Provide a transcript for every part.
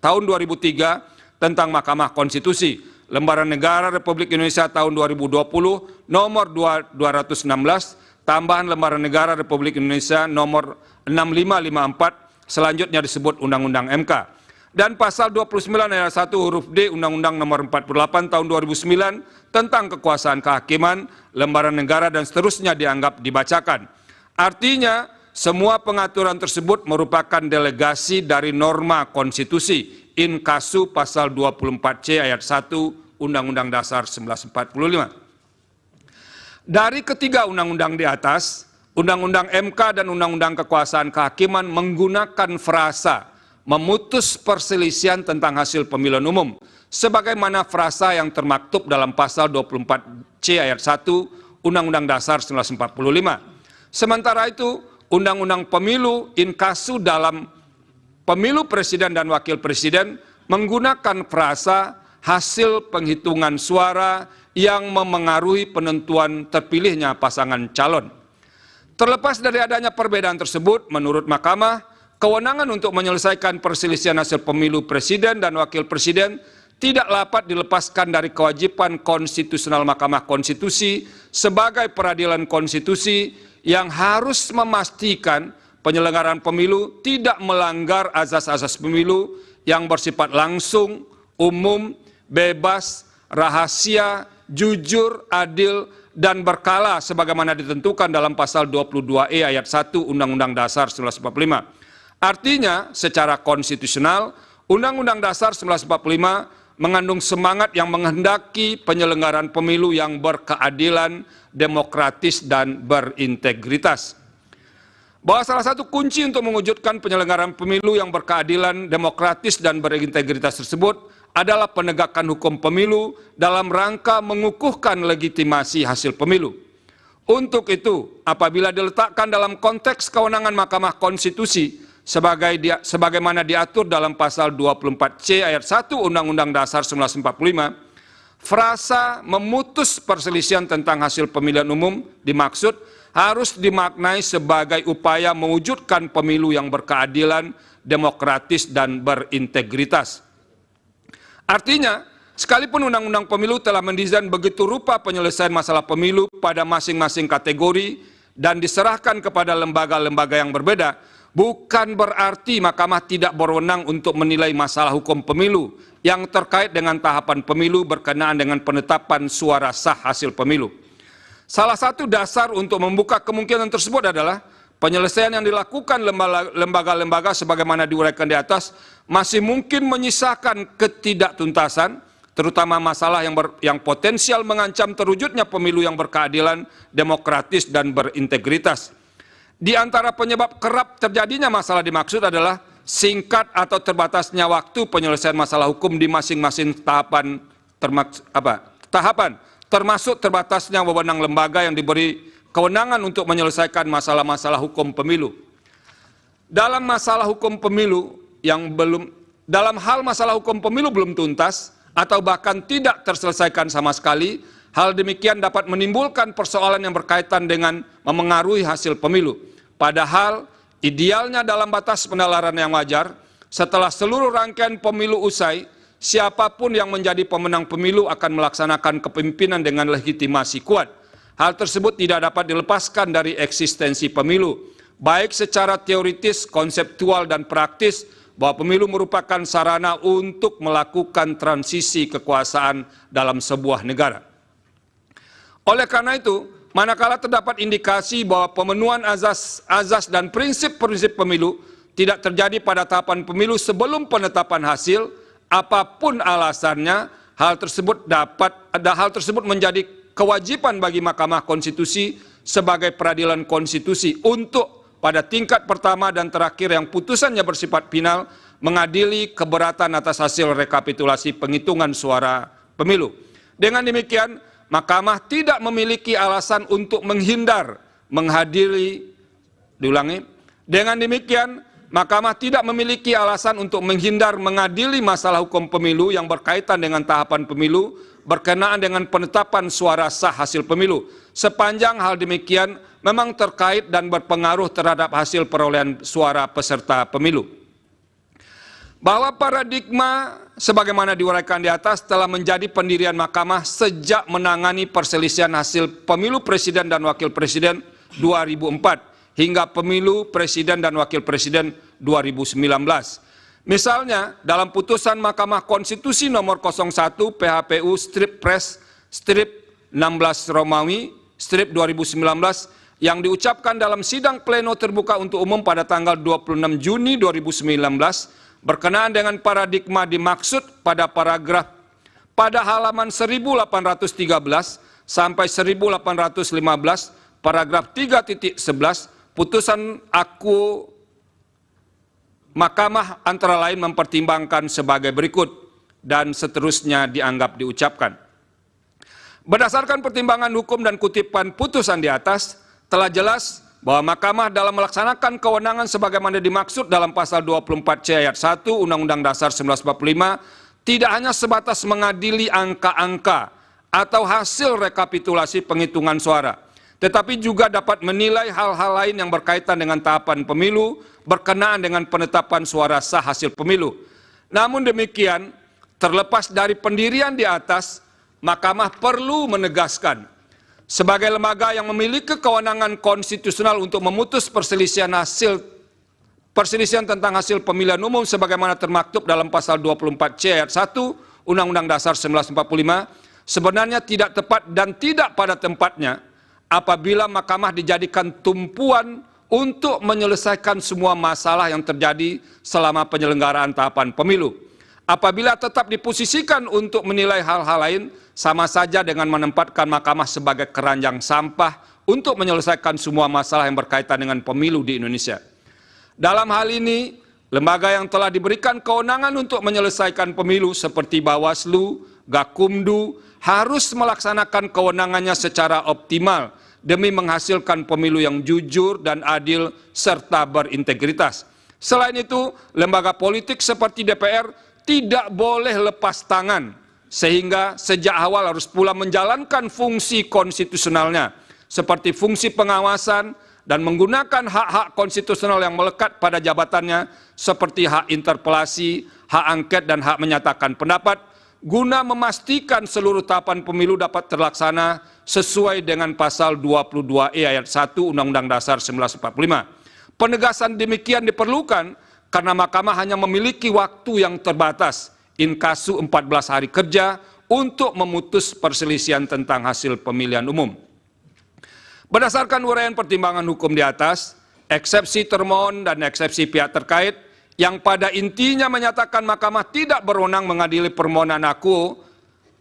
tahun 2003 tentang Mahkamah Konstitusi, Lembaran Negara Republik Indonesia tahun 2020 nomor 216, tambahan Lembaran Negara Republik Indonesia nomor 6554, selanjutnya disebut Undang-Undang MK. Dan pasal 29 ayat 1 huruf D Undang-Undang nomor 48 tahun 2009 tentang kekuasaan kehakiman, lembaran negara dan seterusnya dianggap dibacakan. Artinya, semua pengaturan tersebut merupakan delegasi dari norma konstitusi in casu pasal 24C ayat 1 Undang-Undang Dasar 1945. Dari ketiga undang-undang di atas, Undang-Undang MK dan Undang-Undang Kekuasaan Kehakiman menggunakan frasa memutus perselisihan tentang hasil pemilihan umum, sebagaimana frasa yang termaktub dalam pasal 24C ayat 1 Undang-Undang Dasar 1945. Sementara itu, Undang-Undang Pemilu in casu dalam pemilu presiden dan wakil presiden menggunakan frasa hasil penghitungan suara yang memengaruhi penentuan terpilihnya pasangan calon. Terlepas dari adanya perbedaan tersebut, menurut Mahkamah, kewenangan untuk menyelesaikan perselisihan hasil pemilu presiden dan wakil presiden tidak dapat dilepaskan dari kewajiban konstitusional Mahkamah Konstitusi sebagai peradilan konstitusi yang harus memastikan penyelenggaraan pemilu tidak melanggar azas-azas pemilu yang bersifat langsung, umum, bebas, rahasia, jujur, adil, dan berkala sebagaimana ditentukan dalam pasal 22E ayat 1 Undang-Undang Dasar 1945. Artinya, secara konstitusional, Undang-Undang Dasar 1945 mengandung semangat yang menghendaki penyelenggaraan pemilu yang berkeadilan, demokratis, dan berintegritas. Bahwa salah satu kunci untuk mewujudkan penyelenggaraan pemilu yang berkeadilan, demokratis, dan berintegritas tersebut adalah penegakan hukum pemilu dalam rangka mengukuhkan legitimasi hasil pemilu. Untuk itu, apabila diletakkan dalam konteks kewenangan Mahkamah Konstitusi, sebagaimana diatur dalam pasal 24C ayat 1 Undang-Undang Dasar 1945, frasa memutus perselisihan tentang hasil pemilihan umum dimaksud harus dimaknai sebagai upaya mewujudkan pemilu yang berkeadilan, demokratis, dan berintegritas. Artinya, sekalipun Undang-Undang Pemilu telah mendesain begitu rupa penyelesaian masalah pemilu pada masing-masing kategori dan diserahkan kepada lembaga-lembaga yang berbeda, bukan berarti Mahkamah tidak berwenang untuk menilai masalah hukum pemilu yang terkait dengan tahapan pemilu berkenaan dengan penetapan suara sah hasil pemilu. Salah satu dasar untuk membuka kemungkinan tersebut adalah penyelesaian yang dilakukan lembaga-lembaga sebagaimana diuraikan di atas masih mungkin menyisakan ketidaktuntasan, terutama masalah yang potensial mengancam terwujudnya pemilu yang berkeadilan, demokratis, dan berintegritas. Di antara penyebab kerap terjadinya masalah dimaksud adalah singkat atau terbatasnya waktu penyelesaian masalah hukum di masing-masing tahapan, termasuk terbatasnya wewenang lembaga yang diberi kewenangan untuk menyelesaikan masalah-masalah hukum pemilu. Dalam masalah hukum pemilu dalam hal masalah hukum pemilu belum tuntas atau bahkan tidak terselesaikan sama sekali, hal demikian dapat menimbulkan persoalan yang berkaitan dengan memengaruhi hasil pemilu. Padahal idealnya dalam batas penalaran yang wajar, setelah seluruh rangkaian pemilu usai, siapapun yang menjadi pemenang pemilu akan melaksanakan kepemimpinan dengan legitimasi kuat. Hal tersebut tidak dapat dilepaskan dari eksistensi pemilu, baik secara teoritis, konseptual, dan praktis, bahwa pemilu merupakan sarana untuk melakukan transisi kekuasaan dalam sebuah negara. Oleh karena itu, manakala terdapat indikasi bahwa pemenuhan azas dan prinsip-prinsip pemilu tidak terjadi pada tahapan pemilu sebelum penetapan hasil, apapun alasannya, hal tersebut menjadi kewajiban bagi Mahkamah Konstitusi sebagai peradilan konstitusi untuk pada tingkat pertama dan terakhir yang putusannya bersifat final mengadili keberatan atas hasil rekapitulasi penghitungan suara pemilu. Dengan demikian, Mahkamah tidak memiliki alasan untuk menghadiri masalah hukum pemilu yang berkaitan dengan tahapan pemilu berkenaan dengan penetapan suara sah hasil pemilu, sepanjang hal demikian memang terkait dan berpengaruh terhadap hasil perolehan suara peserta pemilu. bahwa paradigma sebagaimana diuraikan di atas telah menjadi pendirian mahkamah sejak menangani perselisihan hasil pemilu presiden dan wakil presiden 2004 hingga pemilu presiden dan wakil presiden 2019. Misalnya, dalam putusan Mahkamah Konstitusi nomor 01 PHPU strip pres strip 16 Romawi strip 2019 yang diucapkan dalam sidang pleno terbuka untuk umum pada tanggal 26 Juni 2019 berkenaan dengan paradigma dimaksud pada paragraf pada halaman 1813 sampai 1815 paragraf 3.11 putusan aku Mahkamah antara lain mempertimbangkan sebagai berikut dan seterusnya dianggap diucapkan. Berdasarkan pertimbangan hukum dan kutipan putusan di atas, telah jelas bahwa Mahkamah dalam melaksanakan kewenangan sebagaimana dimaksud dalam pasal 24C ayat 1 Undang-Undang Dasar 1945 tidak hanya sebatas mengadili angka-angka atau hasil rekapitulasi penghitungan suara, tetapi juga dapat menilai hal-hal lain yang berkaitan dengan tahapan pemilu berkenaan dengan penetapan suara sah hasil pemilu. Namun demikian, terlepas dari pendirian di atas, Mahkamah perlu menegaskan sebagai lembaga yang memiliki kewenangan konstitusional untuk memutus perselisihan tentang hasil pemilihan umum sebagaimana termaktub dalam pasal 24C ayat 1 Undang-Undang Dasar 1945 sebenarnya tidak tepat dan tidak pada tempatnya apabila Mahkamah dijadikan tumpuan untuk menyelesaikan semua masalah yang terjadi selama penyelenggaraan tahapan pemilu. Apabila tetap diposisikan untuk menilai hal-hal lain, sama saja dengan menempatkan Mahkamah sebagai keranjang sampah untuk menyelesaikan semua masalah yang berkaitan dengan pemilu di Indonesia. Dalam hal ini, lembaga yang telah diberikan kewenangan untuk menyelesaikan pemilu seperti Bawaslu, Gakumdu, harus melaksanakan kewenangannya secara optimal demi menghasilkan pemilu yang jujur dan adil serta berintegritas. Selain itu, lembaga politik seperti DPR tidak boleh lepas tangan, sehingga sejak awal harus pula menjalankan fungsi konstitusionalnya, seperti fungsi pengawasan dan menggunakan hak-hak konstitusional yang melekat pada jabatannya, seperti hak interpelasi, hak angket, dan hak menyatakan pendapat, guna memastikan seluruh tahapan pemilu dapat terlaksana sesuai dengan pasal 22E ayat 1 Undang-Undang Dasar 1945. Penegasan demikian diperlukan karena Mahkamah hanya memiliki waktu yang terbatas, in casu 14 hari kerja, untuk memutus perselisihan tentang hasil pemilihan umum. Berdasarkan uraian pertimbangan hukum di atas, eksepsi termohon dan eksepsi pihak terkait yang pada intinya menyatakan Mahkamah tidak berwenang mengadili permohonan aku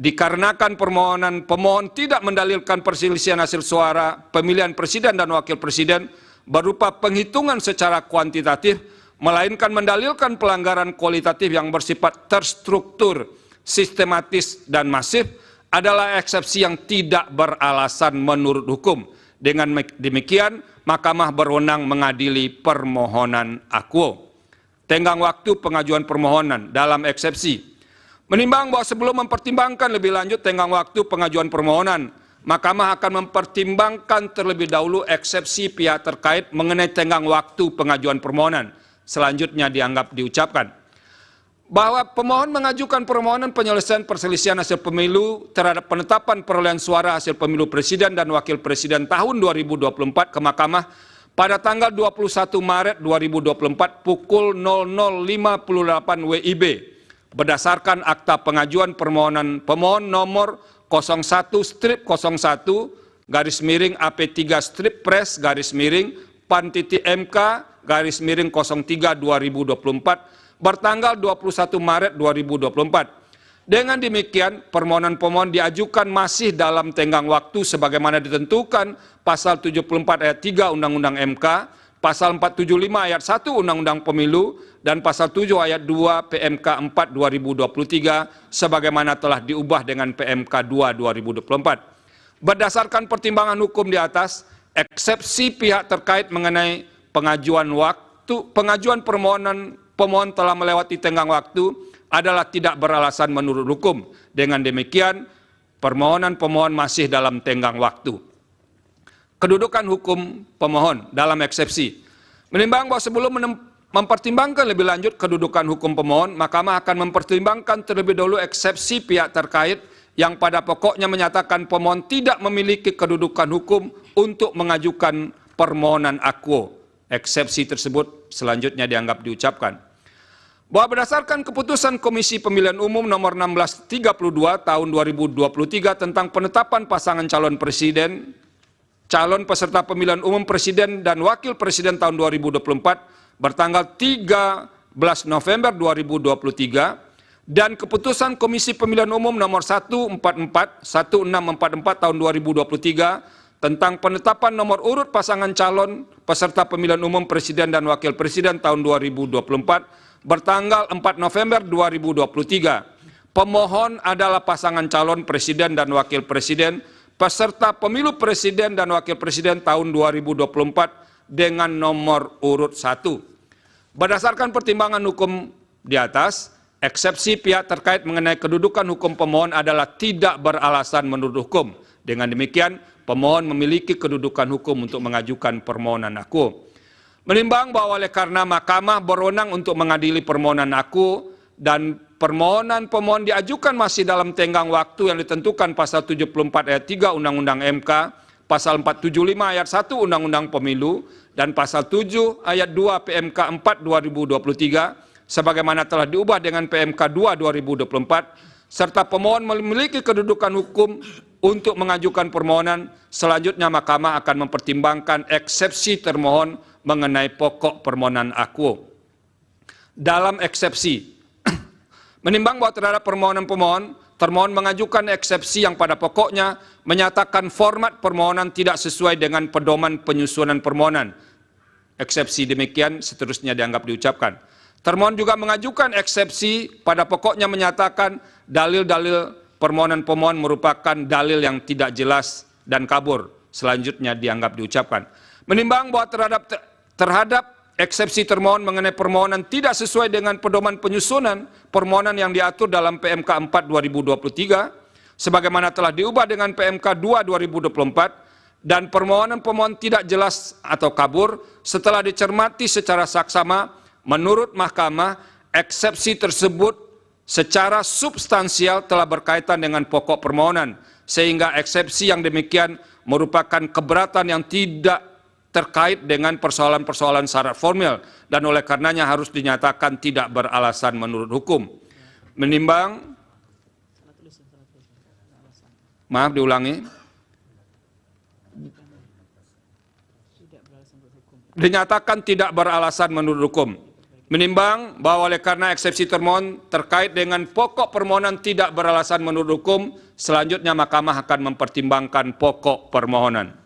dikarenakan pemohon tidak mendalilkan perselisihan hasil suara pemilihan presiden dan wakil presiden berupa penghitungan secara kuantitatif, melainkan mendalilkan pelanggaran kualitatif yang bersifat terstruktur, sistematis, dan masif, adalah eksepsi yang tidak beralasan menurut hukum. Dengan demikian, Mahkamah berwenang mengadili permohonan akuo. Tenggang waktu pengajuan permohonan dalam eksepsi. Menimbang bahwa sebelum mempertimbangkan lebih lanjut tenggang waktu pengajuan permohonan, Mahkamah akan mempertimbangkan terlebih dahulu eksepsi pihak terkait mengenai tenggang waktu pengajuan permohonan. Selanjutnya dianggap diucapkan bahwa pemohon mengajukan permohonan penyelesaian perselisihan hasil pemilu terhadap penetapan perolehan suara hasil pemilu presiden dan wakil presiden tahun 2024 ke Mahkamah pada tanggal 21 Maret 2024 pukul 00.58 WIB berdasarkan akta pengajuan permohonan pemohon nomor 01/01 garis miring AP3 strip pres garis miring PAN.MK garis miring 03 2024 bertanggal 21 Maret 2024. Dengan demikian, permohonan pemohon diajukan masih dalam tenggang waktu sebagaimana ditentukan pasal 74 ayat 3 Undang-Undang MK, pasal 475 ayat 1 Undang-Undang Pemilu, dan pasal 7 ayat 2 PMK 4 2023 sebagaimana telah diubah dengan PMK 2 2024. Berdasarkan pertimbangan hukum di atas, eksepsi pihak terkait mengenai pengajuan permohonan pemohon telah melewati tenggang waktu adalah tidak beralasan menurut hukum. Dengan demikian, permohonan pemohon masih dalam tenggang waktu. Kedudukan hukum pemohon dalam eksepsi. Menimbang bahwa sebelum mempertimbangkan lebih lanjut kedudukan hukum pemohon, Mahkamah akan mempertimbangkan terlebih dahulu eksepsi pihak terkait yang pada pokoknya menyatakan pemohon tidak memiliki kedudukan hukum untuk mengajukan permohonan akuo. Eksepsi tersebut selanjutnya dianggap diucapkan. Bahwa berdasarkan keputusan Komisi Pemilihan Umum nomor 1632 tahun 2023 tentang penetapan pasangan calon presiden, calon peserta pemilihan umum presiden dan wakil presiden tahun 2024 bertanggal 13 November 2023, dan keputusan Komisi Pemilihan Umum nomor 1644 tahun 2023 tentang penetapan nomor urut pasangan calon peserta pemilihan umum presiden dan wakil presiden tahun 2024 bertanggal 4 November 2023. Pemohon adalah pasangan calon presiden dan wakil presiden peserta pemilu presiden dan wakil presiden tahun 2024 dengan nomor urut 1. Berdasarkan pertimbangan hukum di atas, eksepsi pihak terkait mengenai kedudukan hukum pemohon adalah tidak beralasan menurut hukum. Dengan demikian, pemohon memiliki kedudukan hukum untuk mengajukan permohonan akuo. Menimbang bahwa oleh karena Mahkamah berwenang untuk mengadili permohonan akuo dan permohonan pemohon diajukan masih dalam tenggang waktu yang ditentukan pasal 74 ayat 3 Undang-Undang MK, pasal 475 ayat 1 Undang-Undang Pemilu, dan pasal 7 ayat 2 PMK 4 2023, sebagaimana telah diubah dengan PMK 2 2024, serta pemohon memiliki kedudukan hukum untuk mengajukan permohonan, selanjutnya Mahkamah akan mempertimbangkan eksepsi termohon mengenai pokok permohonan akuo. Dalam eksepsi, menimbang bahwa terhadap permohonan pemohon, termohon mengajukan eksepsi yang pada pokoknya menyatakan format permohonan tidak sesuai dengan pedoman penyusunan permohonan. Eksepsi demikian seterusnya dianggap diucapkan. Termohon juga mengajukan eksepsi pada pokoknya menyatakan dalil-dalil permohonan pemohon merupakan dalil yang tidak jelas dan kabur. Selanjutnya dianggap diucapkan. Menimbang bahwa terhadap eksepsi termohon mengenai permohonan tidak sesuai dengan pedoman penyusunan permohonan yang diatur dalam PMK 4 2023, sebagaimana telah diubah dengan PMK 2 2024, dan permohonan pemohon tidak jelas atau kabur, setelah dicermati secara saksama, menurut Mahkamah, eksepsi tersebut secara substansial telah berkaitan dengan pokok permohonan, sehingga eksepsi yang demikian merupakan keberatan yang tidak terkait dengan persoalan-persoalan syarat formil, dan oleh karenanya harus dinyatakan tidak beralasan menurut hukum. Menimbang, maaf diulangi, dinyatakan tidak beralasan menurut hukum. Menimbang bahwa oleh karena eksepsi termohon terkait dengan pokok permohonan tidak beralasan menurut hukum, selanjutnya Mahkamah akan mempertimbangkan pokok permohonan.